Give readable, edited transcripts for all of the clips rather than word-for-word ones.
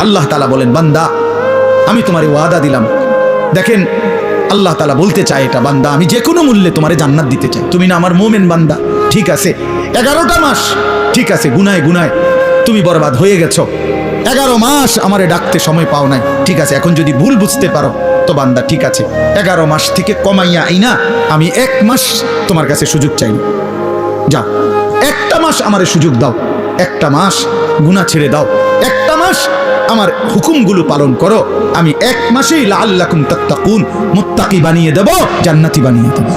আল্লাহ তাআলা বলেন, বান্দা আমি তোমারে ওয়াদা দিলাম। দেখেন আল্লাহ তাআলা বলতে চায় এটা, বান্দা আমি যে কোনো মূল্যে তোমারে জান্নাত দিতে চাই। তুমি না আমার মুমিন বান্দা, ঠিক আছে 11টা মাস ঠিক আছে গুনায় গুনায় তুমি বরবাদ হয়ে গেছো, 11 মাস আমারে ডাকতে সময় পাও নাই, ঠিক আছে এখন যদি ভুল বুঝতে পারো তো বান্দা ঠিক আছে 11 মাস থেকে কমাইয়া আইনা আমি 1 মাস তোমার কাছে সুযোগ চাই, যাও 1টা মাস আমারে সুযোগ দাও, 1টা মাস গুনাহ ছেড়ে দাও, 1টা মাস আমার হুকুমগুলো পালন করো, আমি 1 মাসেই লাআল্লাকুম তাত্তাকুন মুত্তাকি বানিয়ে দেব, জান্নাতি বানিয়ে দেব।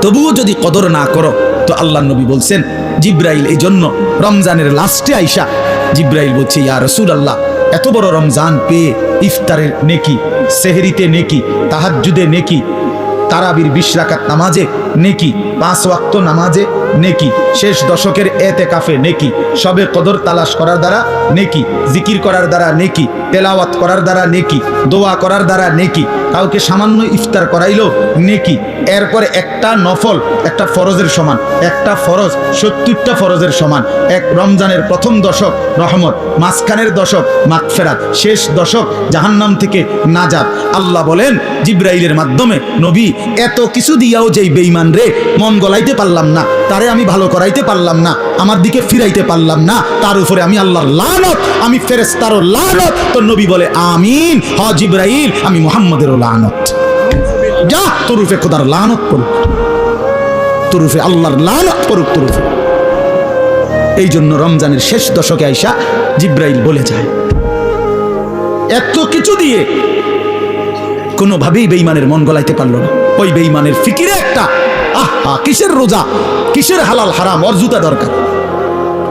তবুও যদি কদর না করো তো আল্লাহর নবী বলছেন, জিব্রাইল এই জন্য রমজানের লাস্টে আইসা জিব্রাইল বলছে, ইয়া রাসূলুল্লাহ এত বড় রমজান পেয়ে ইফতারের নেকি, সেহরিতে নেকি, তাহাজ্জুদে নেকি, তারাবির 20 রাকাত নামাজে নেকি, 5 ওয়াক্ত নামাজে নেকি, শেষ দশকের এতেকাফে নেকি, সবে কদর তালাশ করার দ্বারা নেকি, জিকির করার দ্বারা নেকি, তেলাওয়াত করার দ্বারা নেকি, দোয়া করার দ্বারা নেকি, কাউকে সামান্য ইফতার করাইলো নেকি, এরপরে একটা নফল একটা ফরজের সমান, একটা ফরজ 70টা ফরজের সমান, এক রমজানের প্রথম দশক রহমত, মাঝখানের দশক মাগফিরাত, শেষ দশক জাহান্নাম থেকে নাজাত। আল্লাহ বলেন জিব্রাইলের মাধ্যমে, নবী এত কিছু দিয়াও যেই বেঈমান রে মন গলাইতে পারলাম না, তারে আমি ভালো করাইতে পারলাম না, আমার দিকে ফিরাইতে পারলাম না, তার উপরে আমি আল্লাহর লানত, আমি ফেরেশতারও লানত। তো নবী বলে আমিন, হ জিব্রাইল আমি মুহাম্মদেরও লানত, যা তোর উপরে খোদার লানত করুক, তোর উপরে আল্লাহর লানত করুক তোর উপরে। এই জন্য রমজানের শেষ দশকে আইসা জিব্রাইল বলে যায়, এত কিছু দিয়ে কোনোভাবেই বেঈমানের মন গলাইতে পারলো না। ওই বেঈমানের ফিকিরে একটা, আহা কিসের রোজা, কিসের হালাল হারাম, ওর জুতা দরকার,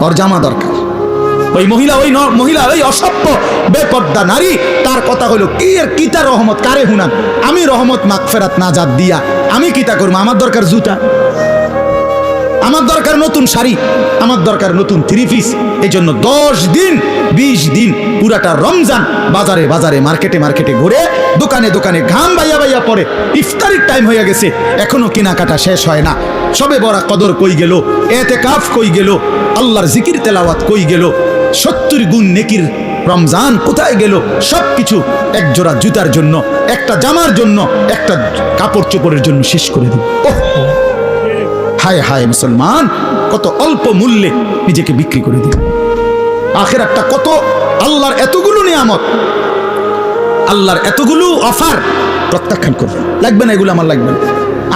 ওর জামা দরকার। ওই মহিলা ওই অসভ্য বেপর্দা নারী, তার কথা হলো কি আর কিতা রহমত কারে হুনান, আমি রহমত মাগফিরাত নাজাত দিয়া আমি কিতা করবো, আমার দরকার জুতা, আমার দরকার নতুন শাড়ি, আমার দরকার নতুন 3 পিস। এই জন্য 10 দিন 20 দিন পুরাটা রমজান বাজারে বাজারে মার্কেটে মার্কেটে ঘুরে, দোকানে দোকানে ঘাম বাইয়া বাইয়া পড়ে, ইফতারির টাইম হয়ে গেছে এখনো কেনাকাটা শেষ হয় না, সবে বড় কদর কই গেল, এতেকাফ কই গেল, আল্লাহর জিকির তেলাওয়াত কই গেল, 70 গুণ নেকির রমজান কোথায় গেল, সবকিছু এক জোড়া জুতার জন্য, একটা জামার জন্য, একটা কাপড় চোপড়ের জন্য শেষ করে দিল। হায় হায় মুসলমান, কত অল্প মূল্যে নিজেকে বিক্রি করে দিল। আখিরাতটা কত, আল্লাহর এতগুলো নিয়ামত, আল্লাহর এতগুলো অফার প্রত্যাখ্যান করবে, লাগবে না এগুলো, আমার লাগবে না,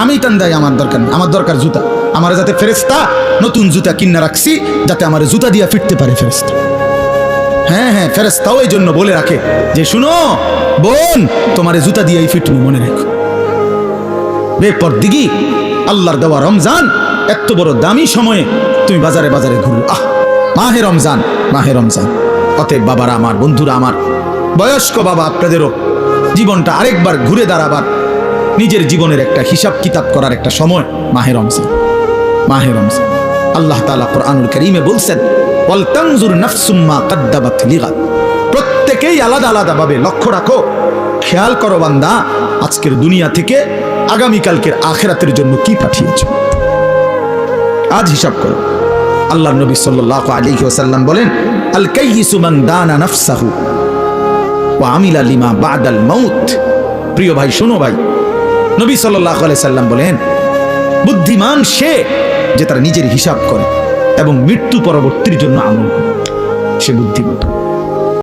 আমি টান্দাই, আমার দরকার নেই, আমার দরকার জুতা, আমার যাতে ফেরেশতা নতুন জুতা কিনে রাখছি যাতে আমার জুতা দিয়া ফিরতে পারে ফেরেশতা। হ্যাঁ হ্যাঁ, ফেরেশতাও এই জন্য বলে রাখে যে শুনো বোন, তোমারে জুতা দিয়েই ফিটবো, মনে রেখো। বেপরদিগি আল্লাহর দেওয়া রমজান, এত বড় দামি সময়ে তুমি বাজারে বাজারে ঘুরো, মাহে রমজান, মাহে রমজান। অতএব বাবারা আমার, বন্ধুরা আমার, বয়স্ক বাবা আপনাদেরও জীবনটা আরেকবার ঘুরে দাঁড়াবার, নিজের জীবনের একটা হিসাব কিতাব করার একটা সময় মাহে রমজান, মাহে রমজান। আল্লাহ তাআলা কোরআনুল কারীমে বলছেন, ওয়াল তানজুর নাফসুম মা কদ্দামাত লিগাদ, প্রত্যেকেই আলাদা আলাদা ভাবে লক্ষ্য রাখো, খেয়াল করো বান্দা, আজকের দুনিয়া থেকে আগামীকালকের আখিরাতের জন্য কি পাঠিয়েছ, আজ হিসাব করো। আল্লাহর নবী সাল্লাল্লাহু আলাইহি ওয়াসাল্লাম বলেন, আল কাইয়িসু মান দানা নাফসাহু ওয়া আমিলা লিমা বাদাল মাউত। প্রিয় ভাই, শোনো ভাই, নবী সাল্লাল্লাহু আলাইহি সাল্লাম বলেন, বুদ্ধিমান সে যে তার নিজের হিসাব করে এবং মৃত্যু পরবর্তীর জন্য আমল করে, সে বুদ্ধিমান।